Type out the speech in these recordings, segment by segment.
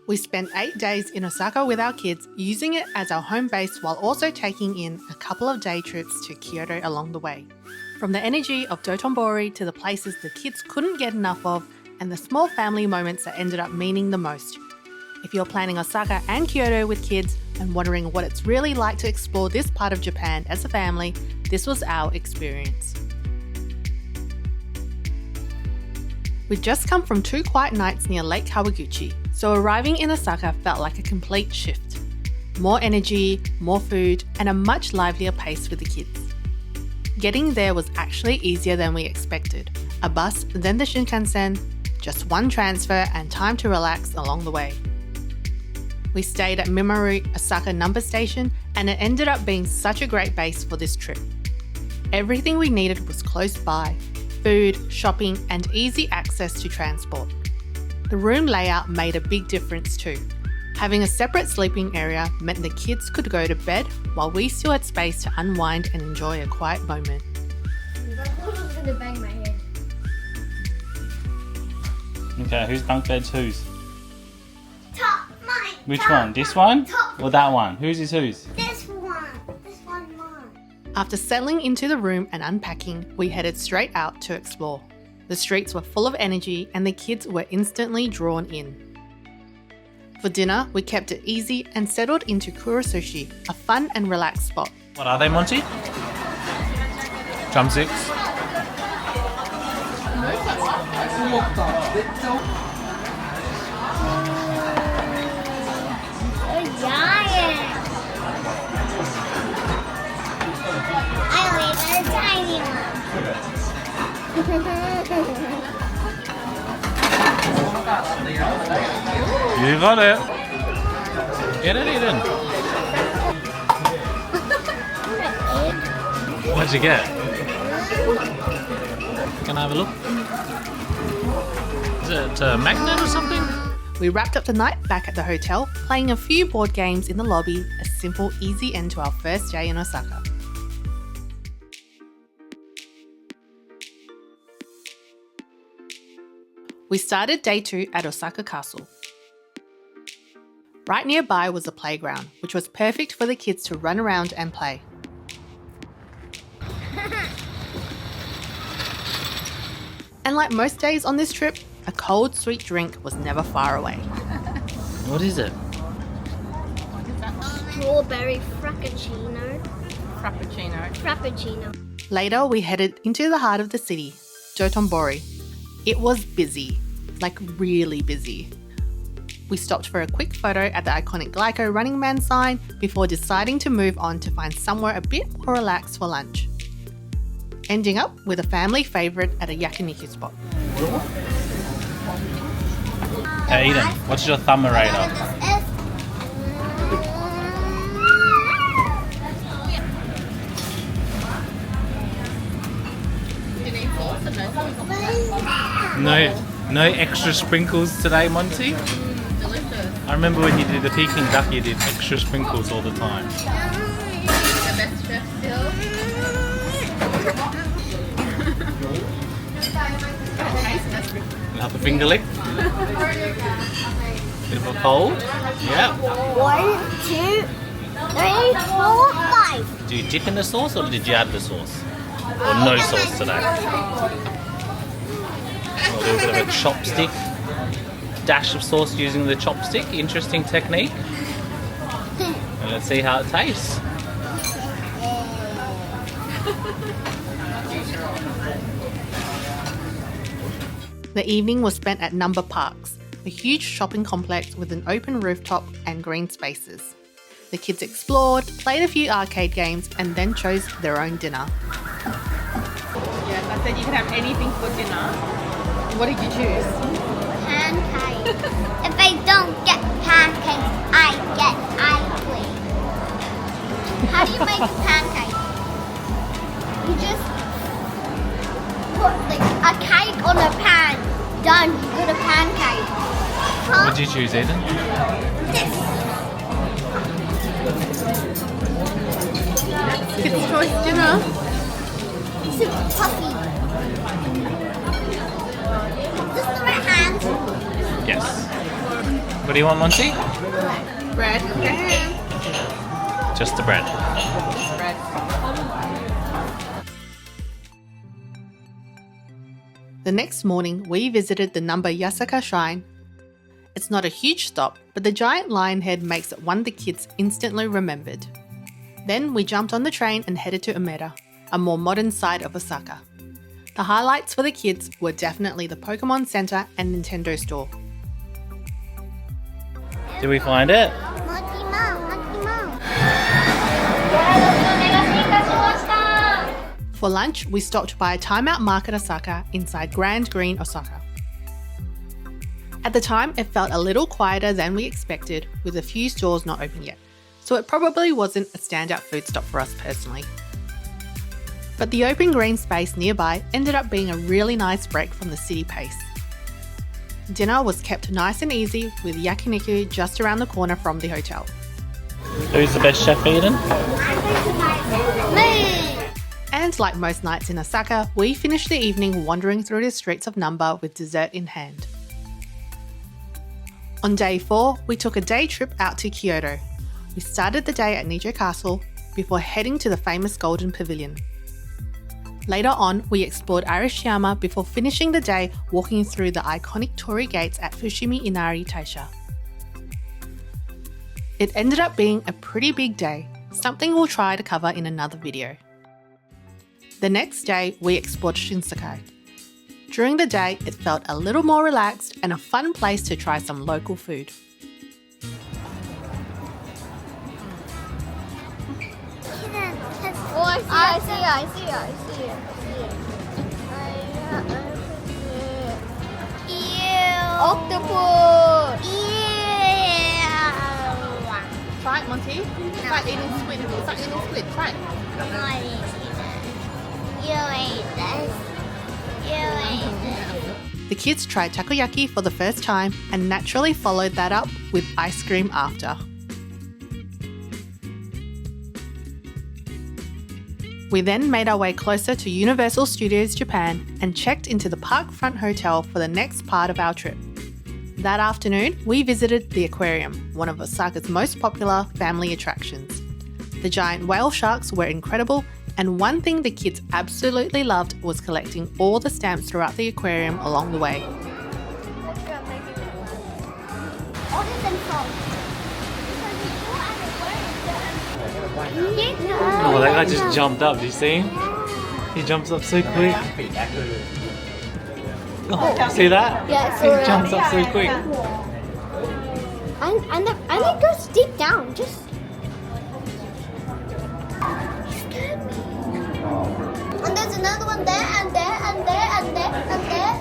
We spent 8 days in Osaka with our kids, using it as our home base while also taking in a couple of day trips to Kyoto along the way. From the energy of Dotonburi to the places the kids couldn't get enough of, and the small family moments that ended up meaning the most. If you're planning Osaka and Kyoto with kids and wondering what it's really like to explore this part of Japan as a family, this was our experience. We'd just come from 2 quiet nights near Lake Kawaguchi, so arriving in Osaka felt like a complete shift. More energy, more food, and a much livelier pace with the kids. Getting there was actually easier than we expected. A bus, then the Shinkansen, just one transfer and time to relax along the way. We stayed at Mimaru Osaka Namba station, and it ended up being such a great base for this trip. Everything we needed was close by: food, shopping, and easy access to transport. The room layout made a big difference too. Having a separate sleeping area meant the kids could go to bed while we still had space to unwind and enjoy a quiet moment. I'm gonna bang my head. Okay, whose bunk bed's whose? Top, mine. Which top, one? This one? Top. Or that one? Whose is whose? This one. This one, mine. After settling into the room and unpacking, we headed straight out to explore. The streets were full of energy and the kids were instantly drawn in. For dinner, we kept it easy and settled into Kura Sushi, a fun and relaxed spot. What are they, Monty? Drumsticks? Giant. I only got a tiny You got it. Get it in. What'd you get? Can I have a look? Is it a magnet or something? We wrapped up the night back at the hotel, playing a few board games in the lobby, a simple, easy end to our first day in Osaka. We started day 2 at Osaka Castle. Right nearby was a playground, which was perfect for the kids to run around and play. And like most days on this trip, a cold sweet drink was never far away. What is it? Strawberry frappuccino. Frappuccino. Later, we headed into the heart of the city, Dotonburi. It was busy, like really busy. We stopped for a quick photo at the iconic Glyco Running Man sign before deciding to move on to find somewhere a bit more relaxed for lunch. Ending up with a family favourite at a yakiniku spot. Hey Eden, what's your thumberator? No extra sprinkles today, Monty? Delicious. I remember when you did the Peking duck, you did extra sprinkles all the time. The best chef still. Another finger lick. Bit of a fold. Yeah. 1, 2, 3, 4, 5. Do you dip in the sauce or did you add the sauce? Or no sauce today? A little bit of a chopstick. Dash of sauce using the chopstick. Interesting technique. And let's see how it tastes. The evening was spent at Namba Parks, a huge shopping complex with an open rooftop and green spaces. The kids explored, played a few arcade games, and then chose their own dinner. Yes, I said you could have anything for dinner. What did you choose? Pancakes. If I don't get pancakes, I get ice cream. How do you make a pancake? You just put like a cake on a pan. Done. You got a pancake. Huh? What did you choose, Eden? This. Kids' choice dinner. Super puffy. This is the right hand. Yes. What do you want, Monty? Bread. Okay. Just the bread. Bread. The next morning, we visited the Namba Yasaka shrine. It's not a huge stop, but the giant lion head makes it one the kids instantly remembered. Then we jumped on the train and headed to Umeda, a more modern side of Osaka. The highlights for the kids were definitely the Pokemon Center and Nintendo store. Did we find it? For lunch, we stopped by Timeout Market Osaka inside Grand Green Osaka. At the time, it felt a little quieter than we expected, with a few stores not open yet, so it probably wasn't a standout food stop for us personally. But the open green space nearby ended up being a really nice break from the city pace. Dinner was kept nice and easy with yakiniku just around the corner from the hotel. Who's the best chef, Eden? And like most nights in Osaka, we finished the evening wandering through the streets of Namba with dessert in hand. On day 4, we took a day trip out to Kyoto. We started the day at Njio Castle before heading to the famous Golden Pavilion. Later on, we explored Arashiyama before finishing the day walking through the iconic torii gates at Fushimi Inari Taisha. It ended up being a pretty big day, something we'll try to cover in another video. The next day, we explored Shinsekai. During the day, it felt a little more relaxed and a fun place to try some local food. Oh, I see it. Ew. Octopus. Ew. Try it, Monty. It's like eating squid. It's like eating squid. Try it. The kids tried takoyaki for the first time and naturally followed that up with ice cream after. We then made our way closer to Universal Studios Japan and checked into the Parkfront Hotel for the next part of our trip. That afternoon, we visited the Aquarium, one of Osaka's most popular family attractions. The giant whale sharks were incredible, and one thing the kids absolutely loved was collecting all the stamps throughout the aquarium along the way. Oh, that guy just jumped up. Did you see him? He jumps up so quick. Oh, see that? Yeah, He jumps up so quick. And it goes deep down. Just. And there's another one there, and there, and there, and there, and there.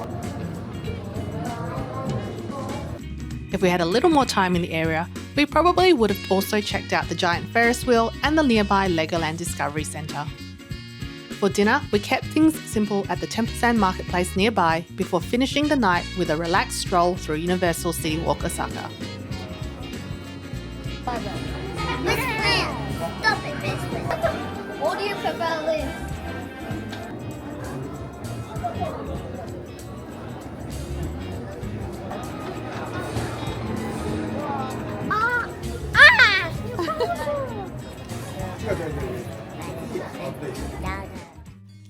If we had a little more time in the area, we probably would have also checked out the giant Ferris wheel and the nearby Legoland Discovery Centre. For dinner, we kept things simple at the Temple-san Marketplace nearby before finishing the night with a relaxed stroll through Universal City Walk Osaka. Miss Lynn, stop it, Miss Lynn. What do you prefer, Lynn?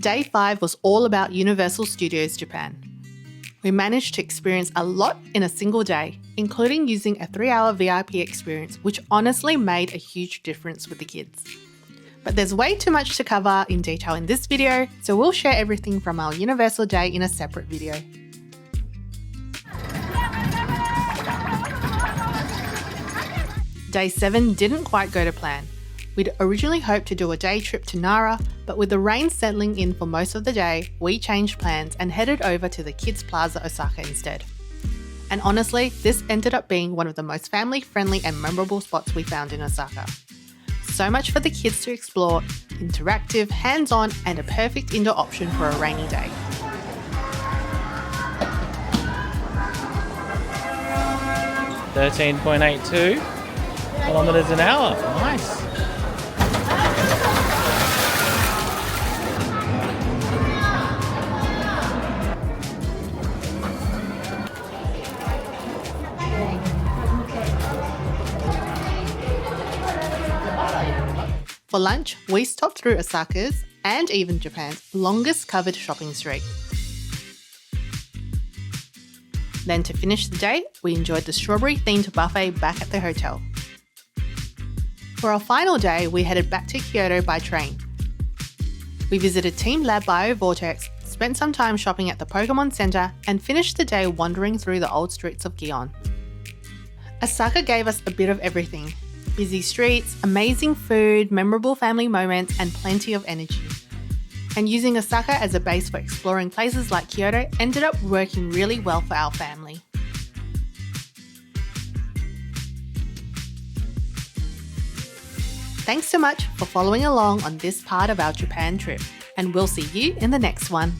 Day 5 was all about Universal Studios Japan. We managed to experience a lot in a single day, including using a 3-hour VIP experience, which honestly made a huge difference with the kids. But there's way too much to cover in detail in this video, so we'll share everything from our Universal Day in a separate video. Day 7 didn't quite go to plan. We'd originally hoped to do a day trip to Nara, but with the rain settling in for most of the day, we changed plans and headed over to the Kids Plaza Osaka instead. And honestly, this ended up being one of the most family-friendly and memorable spots we found in Osaka. So much for the kids to explore, interactive, hands-on, and a perfect indoor option for a rainy day. (13.82 kilometers an hour. Nice. For lunch, we stopped through Osaka's and even Japan's longest covered shopping street. Then to finish the day, we enjoyed the strawberry-themed buffet back at the hotel. For our final day, we headed back to Kyoto by train. We visited TeamLabs Biovortex, spent some time shopping at the Pokemon Center, and finished the day wandering through the old streets of Gion. Osaka gave us a bit of everything. Busy streets, amazing food, memorable family moments, and plenty of energy. And using Osaka as a base for exploring places like Kyoto ended up working really well for our family. Thanks so much for following along on this part of our Japan trip, and we'll see you in the next one.